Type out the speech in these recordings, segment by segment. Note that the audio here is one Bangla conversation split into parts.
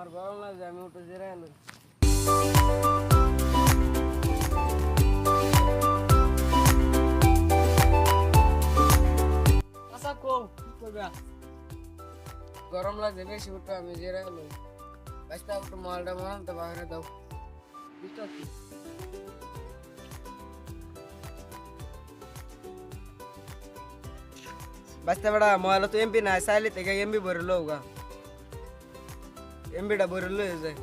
আমার গরম লাগে আমি উঠে জিরাই লই আচ্ছা কো কি করবা গরম লাগে বেশি উঠে আমি জিরাই লই বাস্তা উঠে মালটা মারান তো বাইরে দাও বুঝছো কি বাস্তা বড়া মোবাইল তো এমপি না সাইলে থেকে এমবি ভরে লওগা এমবিটা ভরে লই যায়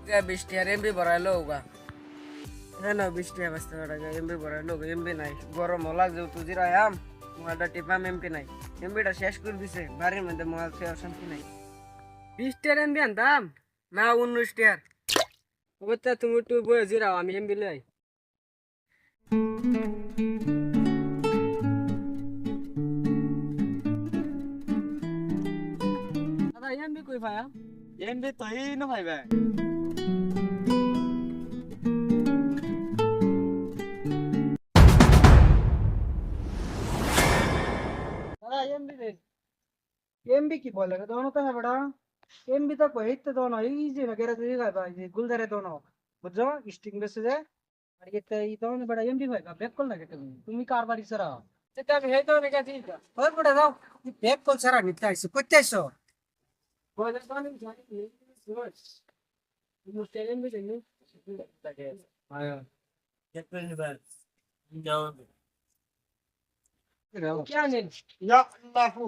কে 20 টাকা এমবি ভরাই লওগা হ্যাঁ না 20 টাকা বাস্তা বড়া এমবি ভরাই লওগা এমবি নাই গরম লাগে তো জিরায়াম মোবাইলটা টিপাম এমপি নাই এমবিটা শেষ করে দিছে বাড়ির মধ্যে মোবাইল ফের শান্তি নাই 20 টাকা এমবি আনতাম না 19 টাকা ওটা তুমি একটু বয়ে জিরাও আমি এমবি লই দাদা এমবি কই ভাইয়া এমবি তো এই না ভাইবা দাদা এমবি দে এমবি কি বলে রে दोनों তো है बड़ा एमबी तो कोई तो दोनों इजी ना करे तो ये भाई गुलदारे दोनों বুঝছো স্টিং বেসে যায় আর এটা এই दोनों बड़ा एमबी ভাই ব্যাক কল লাগে তুমি কার বাড়ি ছাড়া সেটা আমি হেই তো রেখে দিই ওই বড় যাও ব্যাক কল ছাড়া নিতে আইছো কইতে আইছো বলে তো আমি জানি সুরজ তুমি স্টেডিয়াম বে যাই তাকে আয়া দেখবেন এবার যাও क्या नहीं ইয়া আল্লাহু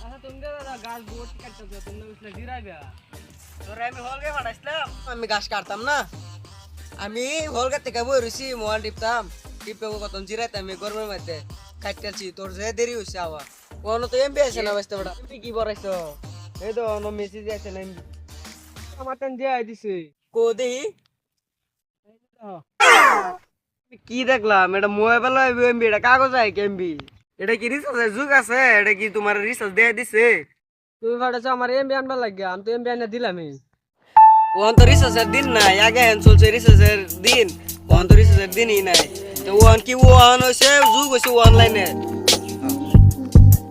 अच्छा तुम दे दादा घास बोट काटते हो तुमने उसने जिराइबे তোরে আমি হলগে ফাটাইছিলাম আমি ঘাস কাটতাম না আমি হলগে থেকে বই রইছি মোবাইল টিপতাম টিপে কতন জিরাইতাম আমি গরমের মধ্যে কাটতেছি তোর যে দেরি হইছে আওয়া কোন তো এমবি আছে না বাস্তা বড়া তুমি কি বরাইছো এই তো নো মেসেজ আছে না এমবি আমার টান দিয়ে দিছে কো দেই কি দেখলাম এটা মোবাইল এমবি এটা কাগজ আই এমবি এটা কি রিচার্জ যুগ আছে এটা কি তোমার রিচার্জ দিয়ে দিছে তুমি ফাটাছো আমার এমবি আনবা লাগে আমি তো এমবি আনা দিলামই ওন তো রিচার্জের দিন নাই আগে হেন চলছে রিচার্জের দিন ওন তো রিচার্জের দিনই নাই তো ওন কি ওন হইছে যুগ হইছে অনলাইনে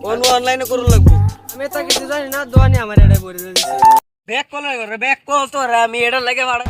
ওন অনলাইনে করু লাগবো আমি তা কিছু জানি না দোয়ানি আমার এটা বলে দিছে ব্যাক কল করে ব্যাক কল তো আমি এটা লাগে ভাড়া